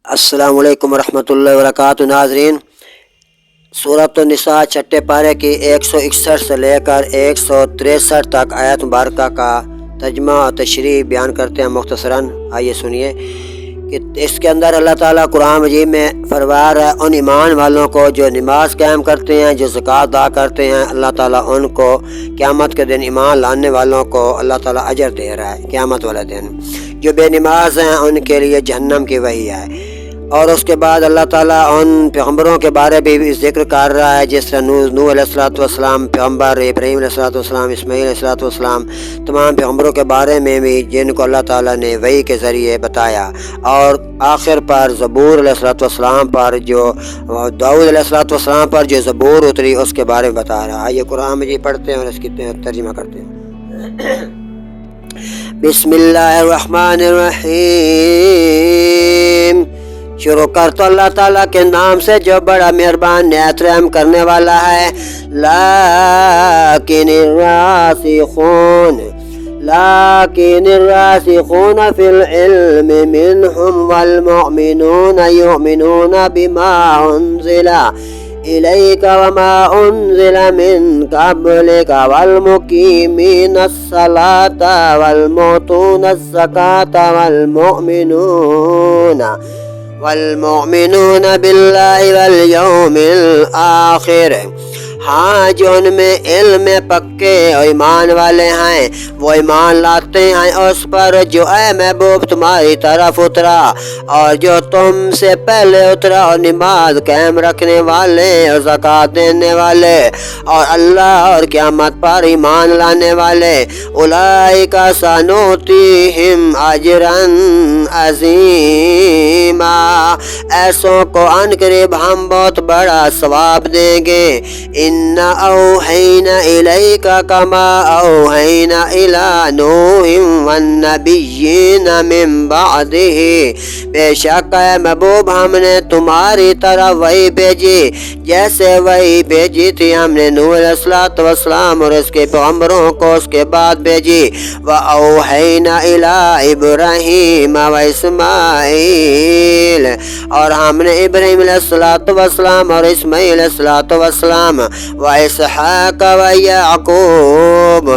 السلام علیکم ورحمۃ اللہ وبرکاتہ۔ ناظرین، سورۃ النساء چھٹے پارے کی 161 سے لے کر 163 تک آیت مبارکہ کا ترجمہ اور تشریح بیان کرتے ہیں مختصراً۔ آئیے سنیے کہ اس کے اندر اللہ تعالیٰ قرآن مجید میں فرما رہا ہے ان ایمان والوں کو جو نماز قائم کرتے ہیں، جو زکوٰۃ ادا کرتے ہیں، اللہ تعالیٰ ان کو قیامت کے دن ایمان لانے والوں کو اللہ تعالیٰ اجر دے رہا ہے قیامت والے دن۔ جو بے نماز ہیں ان کے لیے جہنم کی وہی ہے۔ اور اس کے بعد اللہ تعالیٰ ان پیغمبروں کے بارے میں بھی ذکر کر رہا ہے، جس طرح نوح علیہ السلام پیغمبر، ابراہیم علیہ السلام، اسماعیل علیہ السلام، تمام پیغمبروں کے بارے میں بھی جن کو اللہ تعالیٰ نے وحی کے ذریعے بتایا۔ اور آخر پر زبور علیہ السلام پر جو داؤد علیہ السلام پر جو زبور اتری اس کے بارے میں بتا رہا ہے۔ یہ قرآن مجید پڑھتے ہیں اور اس کی ترجمہ کرتے ہیں۔ بسم اللہ الرحمن الرحیم۔ شروع کر تو اللہ تعالیٰ کے نام سے جو بڑا مہربان نہایت رحم کرنے والا ہے۔ لیکن الراسخون فی العلم منهم والمؤمنون یؤمنون بما انزل إليك وما أنزل من قبلك والمقيمين الصلاة والمؤتون الزكاة والمؤمنون بالله واليوم الآخر۔ ہاں، جو ان میں علم پکے اور ایمان والے ہیں وہ ایمان لاتے ہیں اس پر جو اے محبوب تمہاری طرف اترا اور جو تم سے پہلے اترا، اور نماز قائم رکھنے والے اور زکوٰۃ دینے والے اور اللہ اور قیامت پر ایمان لانے والے۔ اولئک سنؤتیہم اجرا عظیما، ایسوں کو ان قریب ہم بہت بڑا ثواب دیں گے۔ اِنَّا أَوْحَيْنَا إِلَيْكَ كَمَا أَوْحَيْنَا إِلَى نُوحٍ وَالنَّبِيِّينَ مِن بَعْدِهِ، بے شک اے محبوب ہم نے تمہاری طرف وحی بھیجی جیسے وحی بھیجی تھی ہم نے نوح علیہ السلام اور اس کے پیغمبروں کو اس کے بعد بھیجی۔ وَأَوْحَيْنَا إِلَى إِبْرَاهِيمَ وَإِسْمَاعِيلَ، اور ہم نے ابراہیم علیہ السلام اور اسماعیل علیہ السلام وَإِسْحَاقَ وَيَعْقُوبَ،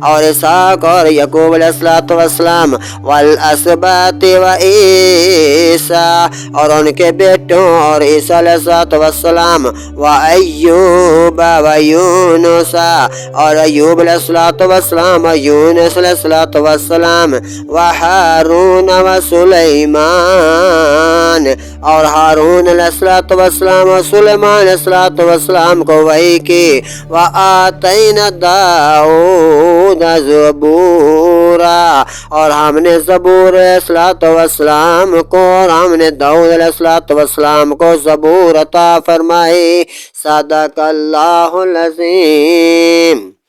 اور اسحاق اور یعقوب علیہ السلام، وَالْأَسْبَاطِ وَعِیسیٰ، اور ان کے بیٹوں اور عیسیٰ علیہ السلام، وَأَیُّوبَ وَیُونُسَ، اور ایوب علیہ السلام اور یونس علیہ السلام، وَہارون وَسُلیمان، اور ہارون علیہ السلام اور سلیمان علیہ السلام کو وحی کی۔ وَآتَيْنَا دَاؤُودَ زَبُورًا، اور ہم نے زبور علیہ السلام کو اور ہم نے داؤد علیہ السلام کو زبور عطا فرمائی۔ صدق اللہ العظیم۔